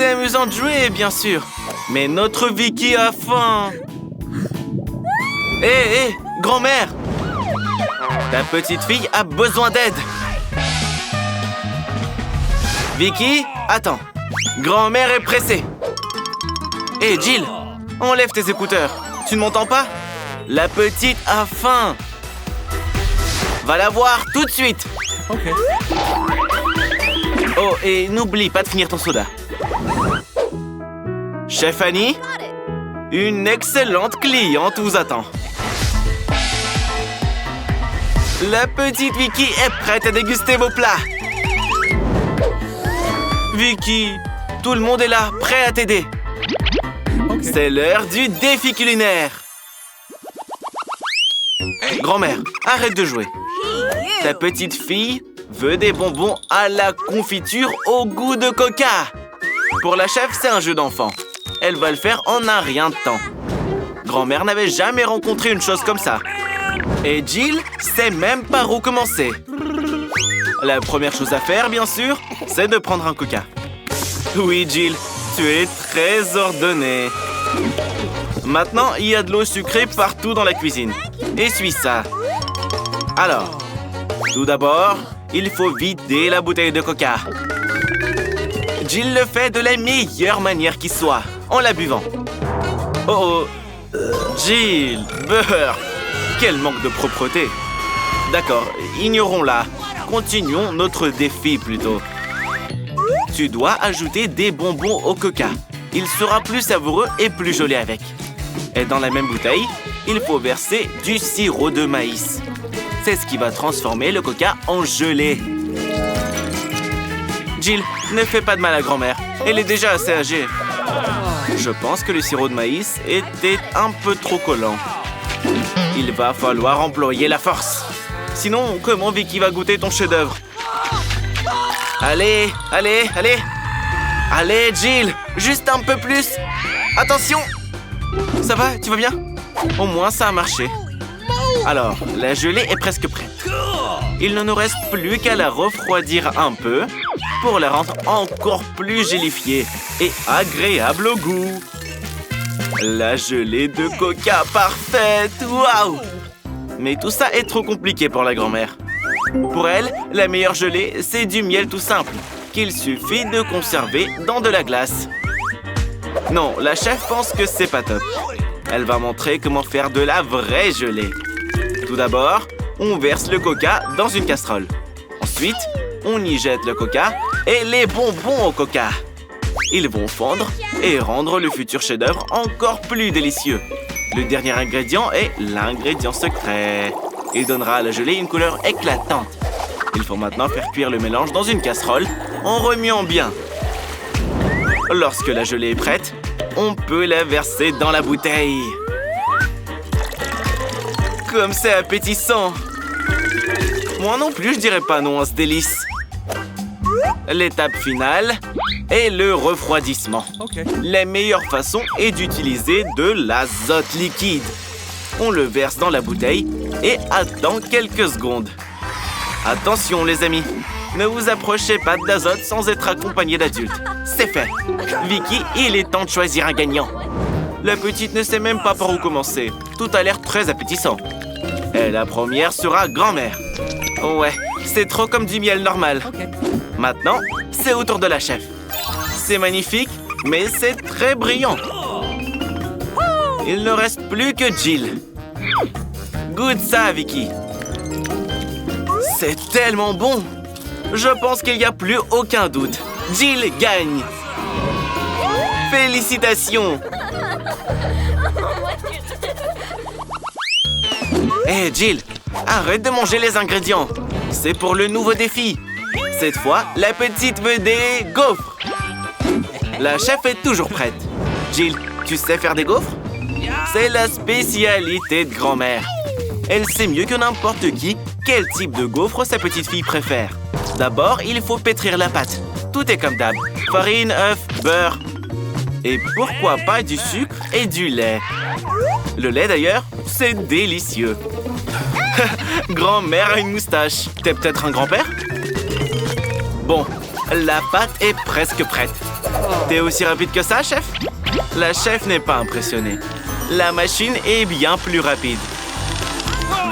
C'est amusant de jouer, bien sûr. Mais notre Vicky a faim. Hé, grand-mère! Ta petite fille a besoin d'aide. Vicky, attends. Grand-mère est pressée. Hé, Jill, enlève tes écouteurs. Tu ne m'entends pas? La petite a faim. Va la voir tout de suite. Ok. Oh, et n'oublie pas de finir ton soda. Chef Annie, une excellente cliente vous attend. La petite Vicky est prête à déguster vos plats. Vicky, tout le monde est là, prêt à t'aider. Okay. C'est l'heure du défi culinaire. Grand-mère, arrête de jouer. Ta petite fille veut des bonbons à la confiture au goût de coca. Pour la chef, c'est un jeu d'enfant. Elle va le faire en un rien de temps. Grand-mère n'avait jamais rencontré une chose comme ça. Et Jill sait même par où commencer. La première chose à faire, bien sûr, c'est de prendre un coca. Oui, Jill, tu es très ordonnée. Maintenant, il y a de l'eau sucrée partout dans la cuisine. Essuie ça. Alors, tout d'abord, il faut vider la bouteille de coca. Jill le fait de la meilleure manière qui soit, en la buvant. Oh, Jill, beurre. Quel manque de propreté. D'accord, ignorons-la. Continuons notre défi plutôt. Tu dois ajouter des bonbons au coca. Il sera plus savoureux et plus joli avec. Et dans la même bouteille, il faut verser du sirop de maïs. C'est ce qui va transformer le coca en gelée. Jill, ne fais pas de mal à grand-mère. Elle est déjà assez âgée. Je pense que le sirop de maïs était un peu trop collant. Il va falloir employer la force. Sinon, comment Vicky va goûter ton chef-d'œuvre? Allez, allez, allez. Allez, Jill, juste un peu plus. Attention. Ça va, tu vas bien? Au moins, ça a marché. Alors, la gelée est presque prête. Il ne nous reste plus qu'à la refroidir un peu pour la rendre encore plus gélifiée et agréable au goût. La gelée de coca parfaite! Waouh! Mais tout ça est trop compliqué pour la grand-mère. Pour elle, la meilleure gelée, c'est du miel tout simple, qu'il suffit de conserver dans de la glace. Non, la chef pense que c'est pas top. Elle va montrer comment faire de la vraie gelée. Tout d'abord, on verse le coca dans une casserole. Ensuite, on y jette le coca et les bonbons au coca. Ils vont fondre et rendre le futur chef-d'œuvre encore plus délicieux. Le dernier ingrédient est l'ingrédient secret. Il donnera à la gelée une couleur éclatante. Il faut maintenant faire cuire le mélange dans une casserole en remuant bien. Lorsque la gelée est prête, on peut la verser dans la bouteille. Comme c'est appétissant! Moi non plus, je dirais pas non à ce délice. L'étape finale est le refroidissement. Okay. La meilleure façon est d'utiliser de l'azote liquide. On le verse dans la bouteille et attend quelques secondes. Attention les amis, ne vous approchez pas de l'azote sans être accompagné d'adultes. C'est fait. Vicky, il est temps de choisir un gagnant. La petite ne sait même pas par où commencer. Tout a l'air très appétissant. Et la première sera grand-mère. Ouais, c'est trop comme du miel normal. Okay. Maintenant, c'est au tour de la chef. C'est magnifique, mais c'est très brillant. Il ne reste plus que Jill. Goûte ça, Vicky. C'est tellement bon. Je pense qu'il n'y a plus aucun doute. Jill gagne. Félicitations. Hé, Jill, arrête de manger les ingrédients. C'est pour le nouveau défi. Cette fois, la petite veut des gaufres. La chef est toujours prête. Jill, tu sais faire des gaufres? C'est la spécialité de grand-mère. Elle sait mieux que n'importe qui quel type de gaufre sa petite fille préfère. D'abord, il faut pétrir la pâte. Tout est comme d'hab. Farine, œuf, beurre. Et pourquoi pas du sucre et du lait? Le lait, d'ailleurs, c'est délicieux. Grand-mère a une moustache. T'es peut-être un grand-père? Bon, La pâte est presque prête. T'es aussi rapide que ça, chef? La chef n'est pas impressionnée. La machine est bien plus rapide.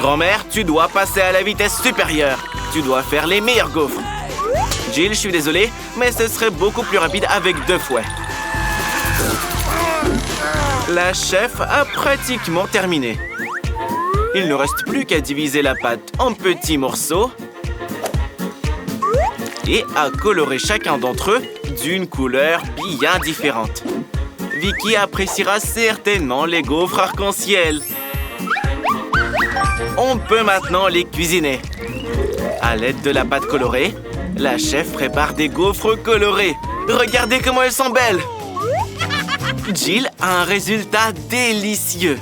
Grand-mère, tu dois passer à la vitesse supérieure. Tu dois faire les meilleurs gaufres. Jill, je suis désolé, mais ce serait beaucoup plus rapide avec 2 fouets. La chef a pratiquement terminé. Il ne reste plus qu'à diviser la pâte en petits morceaux et à colorer chacun d'entre eux d'une couleur bien différente. Vicky appréciera certainement les gaufres arc-en-ciel. On peut maintenant les cuisiner. À l'aide de la pâte colorée, la chef prépare des gaufres colorées. Regardez comment elles sont belles! Jill a un résultat délicieux.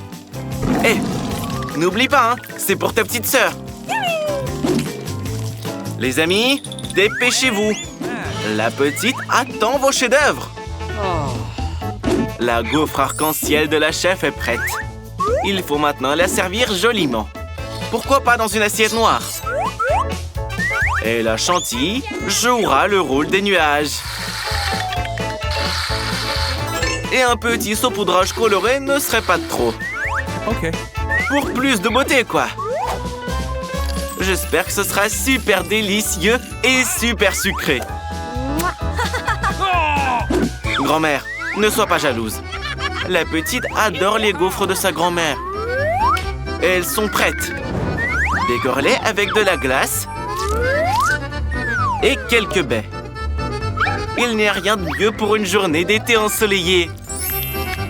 Hé, n'oublie pas, hein, c'est pour ta petite sœur. Les amis, dépêchez-vous. La petite attend vos chefs-d'œuvre. La gaufre arc-en-ciel de la chef est prête. Il faut maintenant la servir joliment. Pourquoi pas dans une assiette noire? Et la chantilly jouera le rôle des nuages. Et un petit saupoudrage coloré ne serait pas de trop. Ok. Pour plus de beauté, quoi. J'espère que ce sera super délicieux et super sucré. Grand-mère, ne sois pas jalouse. La petite adore les gaufres de sa grand-mère. Elles sont prêtes. Décore-les avec de la glace et quelques baies. Il n'y a rien de mieux pour une journée d'été ensoleillée.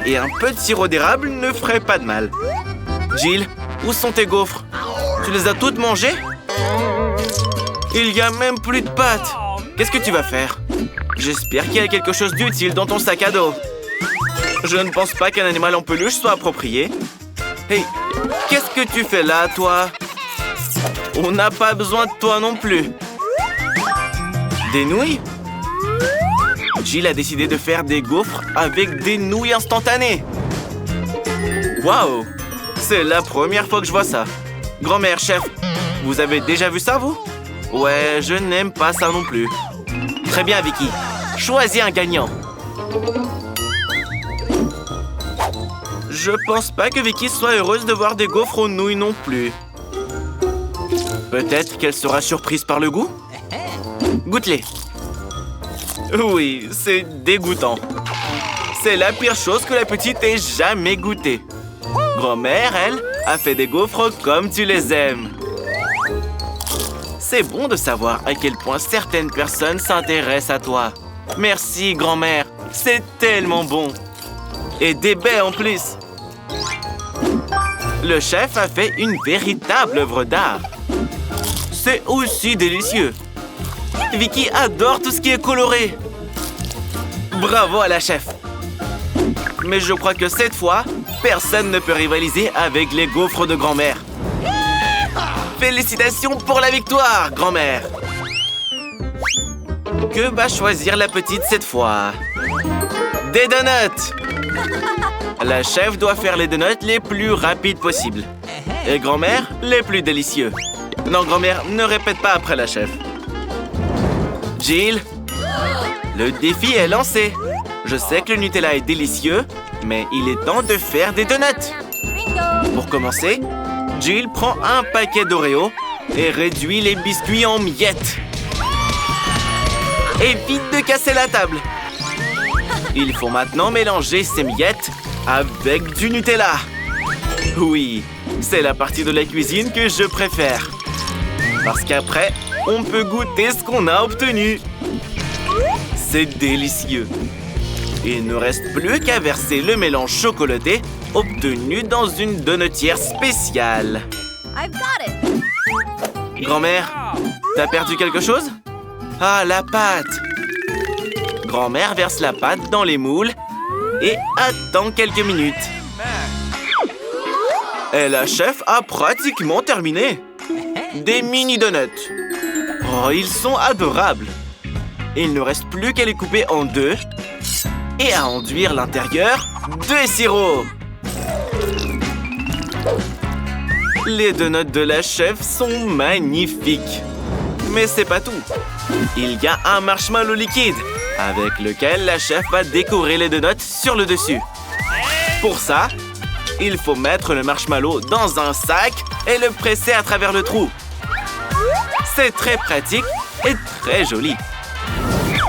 Et un peu de sirop d'érable ne ferait pas de mal. Jill, où sont tes gaufres? Tu les as toutes mangées? Il y a même plus de pâte. Qu'est-ce que tu vas faire? J'espère qu'il y a quelque chose d'utile dans ton sac à dos. Je ne pense pas qu'un animal en peluche soit approprié. Hey, qu'est-ce que tu fais là, toi? On n'a pas besoin de toi non plus. Des nouilles? Jill a décidé de faire des gaufres avec des nouilles instantanées. Waouh! C'est la première fois que je vois ça. Grand-mère, chef, vous avez déjà vu ça, vous? Ouais, je n'aime pas ça non plus. Très bien, Vicky. Choisis un gagnant. Je pense pas que Vicky soit heureuse de voir des gaufres aux nouilles non plus. Peut-être qu'elle sera surprise par le goût? Goûte-les. Oui, c'est dégoûtant. C'est la pire chose que la petite ait jamais goûtée. Grand-mère, elle, a fait des gaufres comme tu les aimes. C'est bon de savoir à quel point certaines personnes s'intéressent à toi. Merci, grand-mère. C'est tellement bon. Et des baies en plus. Le chef a fait une véritable œuvre d'art. C'est aussi délicieux. Vicky adore tout ce qui est coloré. Bravo à la chef. Mais je crois que cette fois, personne ne peut rivaliser avec les gaufres de grand-mère. Félicitations pour la victoire, grand-mère. Que va choisir la petite cette fois? Des donuts. La chef doit faire les donuts les plus rapides possibles. Et grand-mère, les plus délicieux. Non, grand-mère, ne répète pas après la chef. Jill, le défi est lancé. Je sais que le Nutella est délicieux, mais il est temps de faire des donuts. Pour commencer, Jill prend un paquet d'Oreo et réduit les biscuits en miettes. Évite de casser la table. Il faut maintenant mélanger ces miettes avec du Nutella. Oui, c'est la partie de la cuisine que je préfère. Parce qu'après, on peut goûter ce qu'on a obtenu. C'est délicieux. Il ne reste plus qu'à verser le mélange chocolaté obtenu dans une donutière spéciale. Grand-mère, t'as perdu quelque chose? Ah, la pâte! Grand-mère verse la pâte dans les moules et attend quelques minutes. Et la chef a pratiquement terminé. Des mini-donuts. Oh, ils sont adorables. Il ne reste plus qu'à les couper en deux et à enduire l'intérieur de sirop. Les donuts de la chef sont magnifiques. Mais c'est pas tout. Il y a un marshmallow liquide avec lequel la chef va décorer les donuts sur le dessus. Pour ça, il faut mettre le marshmallow dans un sac et le presser à travers le trou. C'est très pratique et très joli.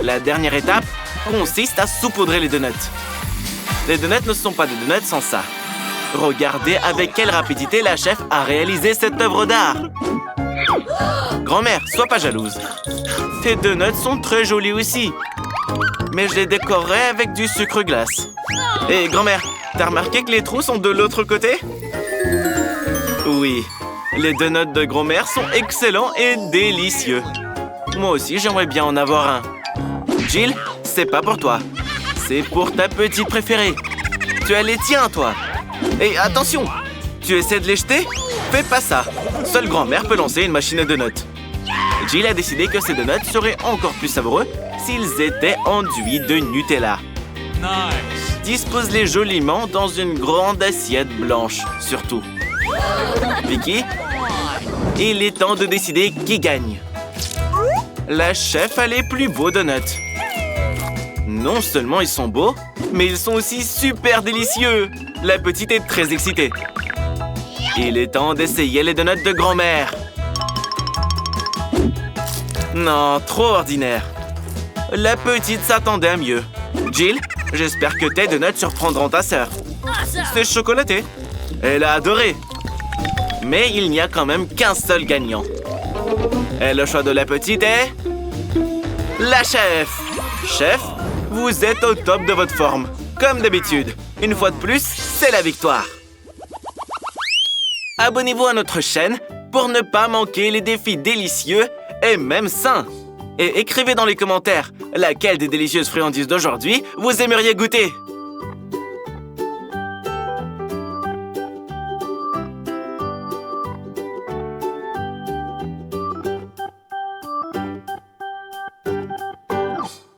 La dernière étape consiste à saupoudrer les donuts. Les donuts ne sont pas des donuts sans ça. Regardez avec quelle rapidité la chef a réalisé cette œuvre d'art. Grand-mère, sois pas jalouse. Tes donuts sont très jolis aussi. Mais je les décorerai avec du sucre glace. Et grand-mère, t'as remarqué que les trous sont de l'autre côté? Oui, les donuts de grand-mère sont excellents et délicieux. Moi aussi, j'aimerais bien en avoir un. Jill, c'est pas pour toi. C'est pour ta petite préférée. Tu as les tiens, toi. Et attention, tu essaies de les jeter? Fais pas ça. Seule grand-mère peut lancer une machine à donuts. Jill a décidé que ces donuts seraient encore plus savoureux s'ils étaient enduits de Nutella. Nice. Dispose-les joliment dans une grande assiette blanche, surtout. Vicky, il est temps de décider qui gagne. La chef a les plus beaux donuts. Non seulement ils sont beaux, mais ils sont aussi super délicieux. La petite est très excitée. Il est temps d'essayer les donuts de grand-mère. Non, trop ordinaire. La petite s'attendait à mieux. Jill, j'espère que tes donuts surprendront ta sœur. C'est chocolaté. Elle a adoré. Mais il n'y a quand même qu'un seul gagnant. Et le choix de la petite est... la chef. Chef, vous êtes au top de votre forme. Comme d'habitude. Une fois de plus, c'est la victoire. Abonnez-vous à notre chaîne pour ne pas manquer les défis délicieux et même sains. Et écrivez dans les commentaires laquelle des délicieuses friandises d'aujourd'hui vous aimeriez goûter.